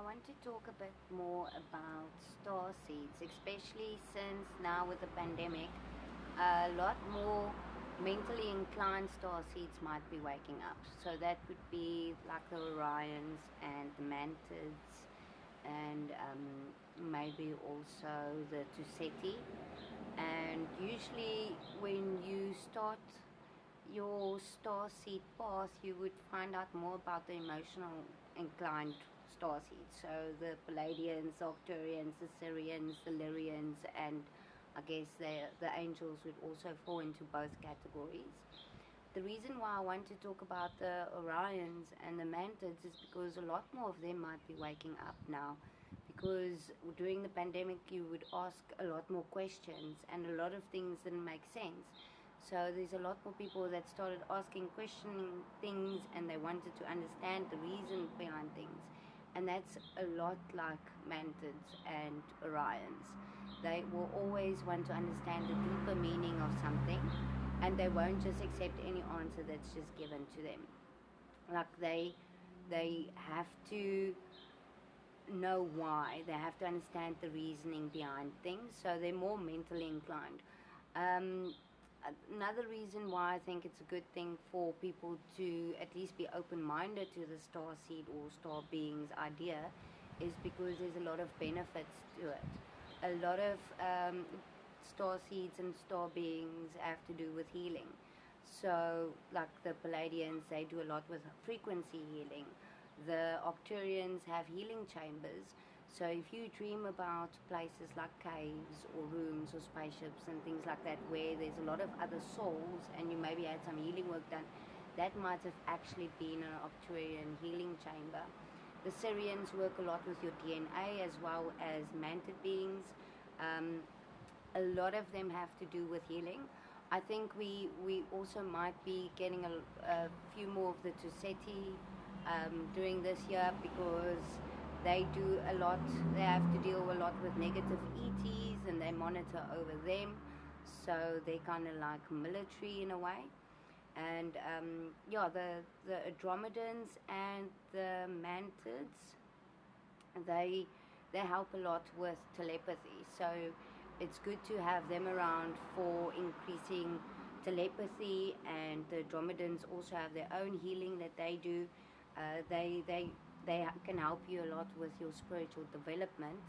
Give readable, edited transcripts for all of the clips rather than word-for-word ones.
want to talk a bit more about star seeds, especially since now with the pandemic, a lot more mentally inclined star seeds might be waking up. So that would be like the Orions and the Mantids, and maybe also the Ceti. And usually when you start your star seed path, you would find out more about the emotional inclined star seeds. So the Pleiadians, the Arcturians, the Syrians, the Lyrians, and I guess the angels would also fall into both categories. The reason why I want to talk about the Orions and the Mantids is because a lot more of them might be waking up now. Because during the pandemic, you would ask a lot more questions, and a lot of things didn't make sense. So there's a lot more people that started asking, questioning things, and they wanted to understand the reason behind things. And that's a lot like Mantids and Orions. They will always want to understand the deeper meaning of something, and they won't just accept any answer that's just given to them. Like they have to know why, they have to understand the reasoning behind things, so they're more mentally inclined. Another reason why I think it's a good thing for people to at least be open-minded to the star seed or star beings idea is because there's a lot of benefits to it. A lot of star seeds and star beings have to do with healing. So like the Pleiadians, they do a lot with frequency healing. The Arcturians have healing chambers. So if you dream about places like caves or rooms or spaceships and things like that where there's a lot of other souls and you maybe had some healing work done, that might have actually been an Arcturian healing chamber. The Syrians work a lot with your DNA as well as Mantid beings. A lot of them have to do with healing. I think we also might be getting a few more of the Ceti during this year because they do a lot, they have to deal a lot with negative ETs and they monitor over them, so they're kind of like military in a way. And yeah, the Andromedans and the Mantids, they help a lot with telepathy, so it's good to have them around for increasing telepathy. And the Andromedans also have their own healing that they do. They can help you a lot with your spiritual development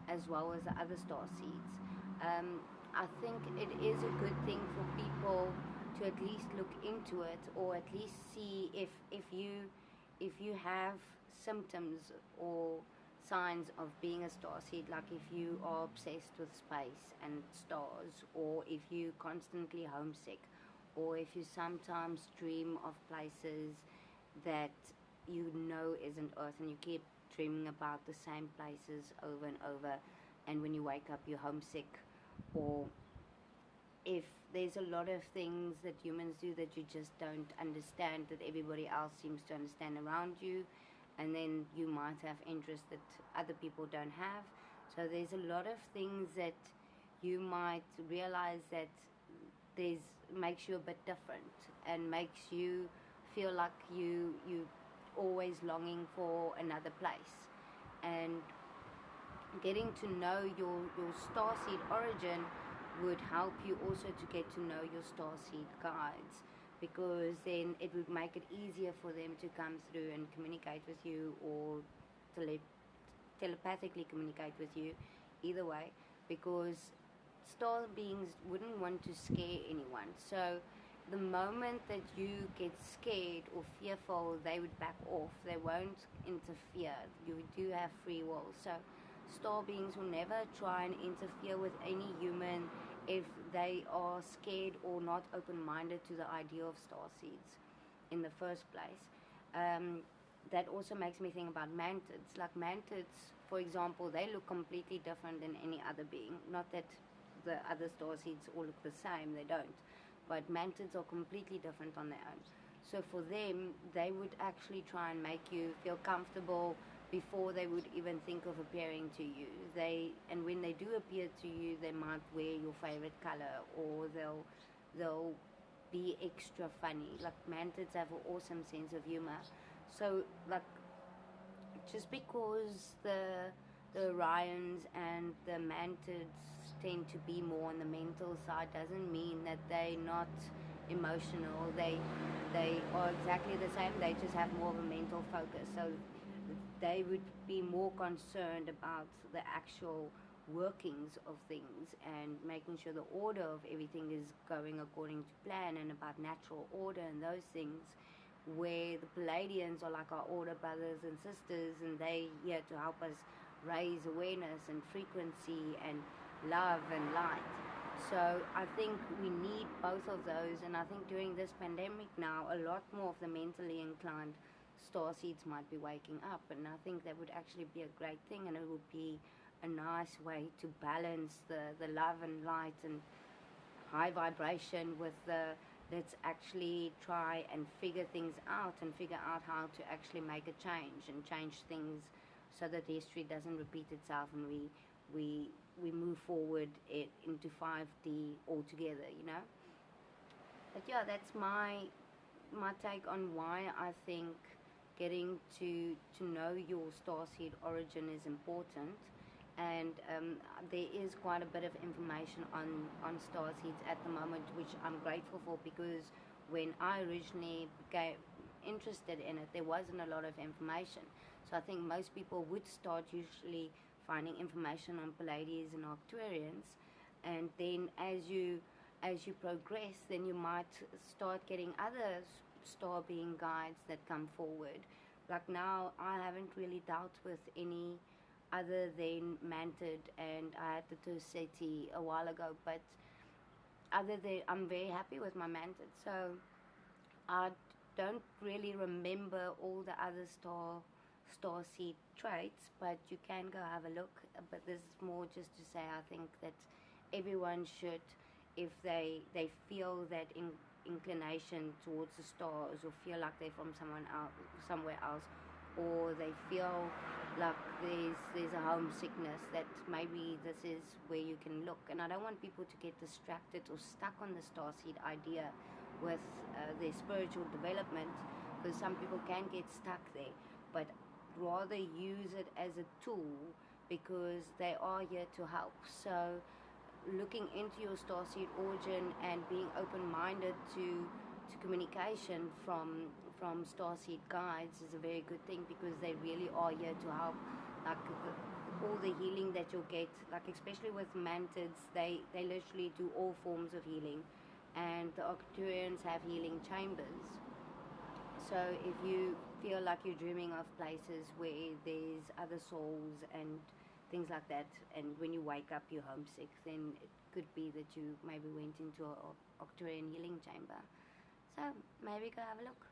as well as the other star seeds. I think it is a good thing for people to at least look into it, or at least see if you have symptoms or signs of being a star seed, like if you are obsessed with space and stars, or if you constantly homesick, or if you sometimes dream of places that you know isn't Earth and you keep dreaming about the same places over and over, and when you wake up you're homesick, or if there's a lot of things that humans do that you just don't understand that everybody else seems to understand around you, and then you might have interests that other people don't have. So there's a lot of things that you might realize that makes you a bit different and makes you feel like you always longing for another place. And getting to know your starseed origin would help you also to get to know your starseed guides, because then it would make it easier for them to come through and communicate with you, or telepathically communicate with you, either way, because star beings wouldn't want to scare anyone. So the moment that you get scared or fearful, they would back off. They won't interfere. You do have free will. So star beings will never try and interfere with any human if they are scared or not open-minded to the idea of star seeds in the first place. That also makes me think about Mantids. Like Mantids, for example, they look completely different than any other being. Not that the other star seeds all look the same, they don't. But Mantids are completely different on their own. So for them, they would actually try and make you feel comfortable before they would even think of appearing to you. And when they do appear to you, they might wear your favorite color, or they'll be extra funny. Like Mantids have an awesome sense of humor. So like just because the Orions and the Mantids tend to be more on the mental side doesn't mean that they're not emotional. They are exactly the same. They just have more of a mental focus. So they would be more concerned about the actual workings of things and making sure the order of everything is going according to plan, and about natural order and those things, where the Pleiadians are like our older brothers and sisters, and they here to help us raise awareness and frequency and love and light. So I think we need both of those, and I think during this pandemic now, a lot more of the mentally inclined starseeds might be waking up, and I think that would actually be a great thing, and it would be a nice way to balance the love and light and high vibration with the let's actually try and figure things out and figure out how to actually make a change and change things so that history doesn't repeat itself, and we move forward into 5D altogether, you know. But yeah, that's my take on why I think getting to know your starseed origin is important. And there is quite a bit of information on starseeds at the moment, which I'm grateful for, because when I originally became interested in it, there wasn't a lot of information. So I think most people would start usually finding information on Pleiades and Arcturians, and then as you progress, then you might start getting other star being guides that come forward. Like now, I haven't really dealt with any other than Mantid, and I had the Ceti a while ago, but other than, I'm very happy with my Mantid. So I don't really remember all the other starseed traits, but you can go have a look. But this is more just to say, I think that everyone should, if they feel that inclination towards the stars, or feel like they're from somewhere else, or they feel like there's a homesickness, that maybe this is where you can look. And I don't want people to get distracted or stuck on the starseed idea with their spiritual development, because some people can get stuck there, but rather use it as a tool, because they are here to help. So looking into your starseed origin and being open-minded to communication from starseed guides is a very good thing, because they really are here to help. Like all the healing that you'll get, like especially with Mantids, they literally do all forms of healing, and the Arcturians have healing chambers. So if you feel like you're dreaming of places where there's other souls and things like that, and when you wake up you're homesick, then it could be that you maybe went into a Arcturian healing chamber. So maybe go have a look.